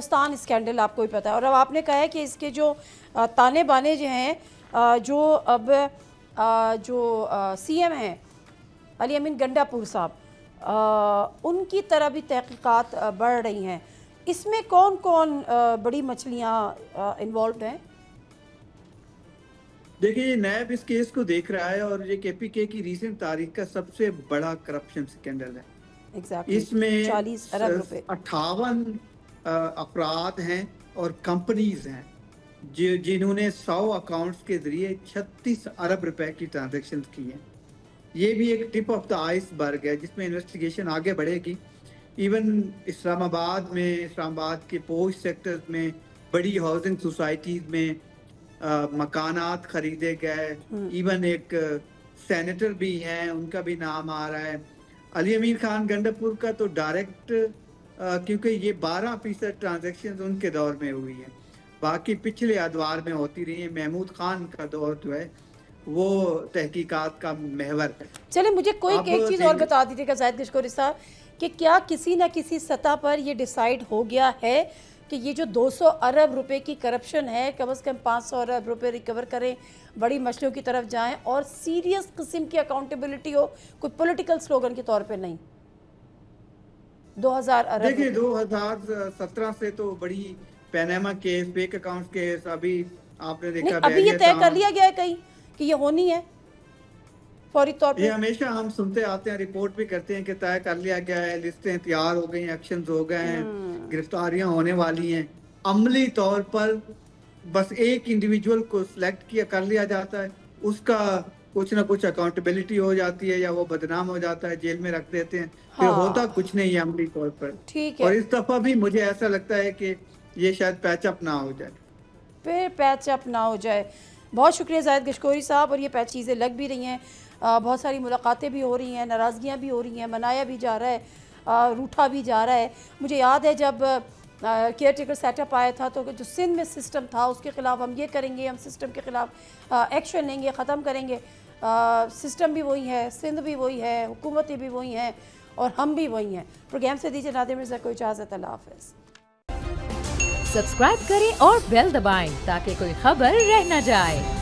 कोहस्तान scandal आपको भी पता है, और अब आपने कहा है कि इसके जो ताने बाने जो हैं, जो अब जो सीएम हैं अली अमीन गंडापुर साहब, उनकी तरह भी तहकीकात बढ़ रही हैं। इसमें कौन कौन बड़ी मछलियाँ इन्वॉल्व हैं? देखिए, ये नैब इस केस को देख रहा है और ये केपीके की रीसेंट तारीख का सबसे बड़ा करप्शन स्कैंडल है। इसमें 40 अरब रुपए 58 अफराद हैं और कंपनीज हैं जिन्होंने 100 अकाउंट्स के जरिए 36 अरब रुपए की ट्रांजैक्शन की हैं। ये भी एक टिप ऑफ द आइसबर्ग है जिसमें इन्वेस्टिगेशन आगे बढ़ेगी। इवन इस्लामाबाद के पोश सेक्टर्स में, बड़ी हाउसिंग सोसाइटीज में मकानात खरीदे गए। इवन एक सेनेटर भी हैं, उनका भी नाम आ रहा है। अली अमीर खान गंडापुर का तो डायरेक्ट, क्योंकि ये 12% ट्रांजैक्शन उनके दौर में हुई है, बाकी पिछले अदवार में होती रही है। महमूद खान का दौर जो है वो तहकीकात का महवर है। चले, मुझे कोई एक चीज़ और बता दीजिएगा जाहिद गशकोरी साहब, कि क्या किसी न किसी सतह पर ये डिसाइड हो गया है कि ये जो 200 अरब रुपए की करप्शन है, कम से कम 500 अरब रुपए रिकवर करें, बड़ी मछलियों की तरफ जाएं और सीरियस किस्म की अकाउंटेबिलिटी हो, कोई पॉलिटिकल स्लोगन के तौर पे नहीं? 2000 अरब। देखिए, 2017 से तो बड़ी Panama case, fake account case, अभी आपने देखा अभी ये तय कर लिया गया है कहीं कि ये होनी है फौरी तौर पे? ये हमेशा हम सुनते आते हैं, रिपोर्ट भी करते हैं कि तय कर लिया गया है, लिस्टें तैयार हो गई हैं, एक्शंस हो गए हैं, गिरफ्तारियां होने वाली हैं। अमली तौर पर बस एक इंडिविजुअल को सिलेक्ट किया कर लिया जाता है, उसका कुछ ना कुछ अकाउंटेबिलिटी हो जाती है या वो बदनाम हो जाता है, जेल में रख देते हैं। फिर होता कुछ नहीं है अमली तौर पर। ठीक है। और इस दफा भी मुझे ऐसा लगता है कि ये शायद पैचअप ना हो जाए, फिर पैचअप ना हो जाए। बहुत शुक्रिया जाहिद गशकोरी साहब। और ये चीज़ें लग भी रही हैं, बहुत सारी मुलाकातें भी हो रही हैं, नाराज़गियाँ भी हो रही हैं, मनाया भी जा रहा है, रूठा भी जा रहा है। मुझे याद है जब केयर टेकर सेटअप आया था तो जो सिंध में सिस्टम था उसके ख़िलाफ़ हम ये करेंगे, हम सिस्टम के ख़िलाफ़ एक्शन लेंगे, ख़त्म करेंगे। सिस्टम भी वही है, सिंध भी वही है, हुकूमतें भी वही हैं और हम भी वही हैं। प्रोग्राम से दीजिए नादिर मिर्ज़ा को इजाज़त। अल्लाह हाफ़िज़। सब्सक्राइब करें और बेल दबाएं ताकि कोई खबर रह न जाए।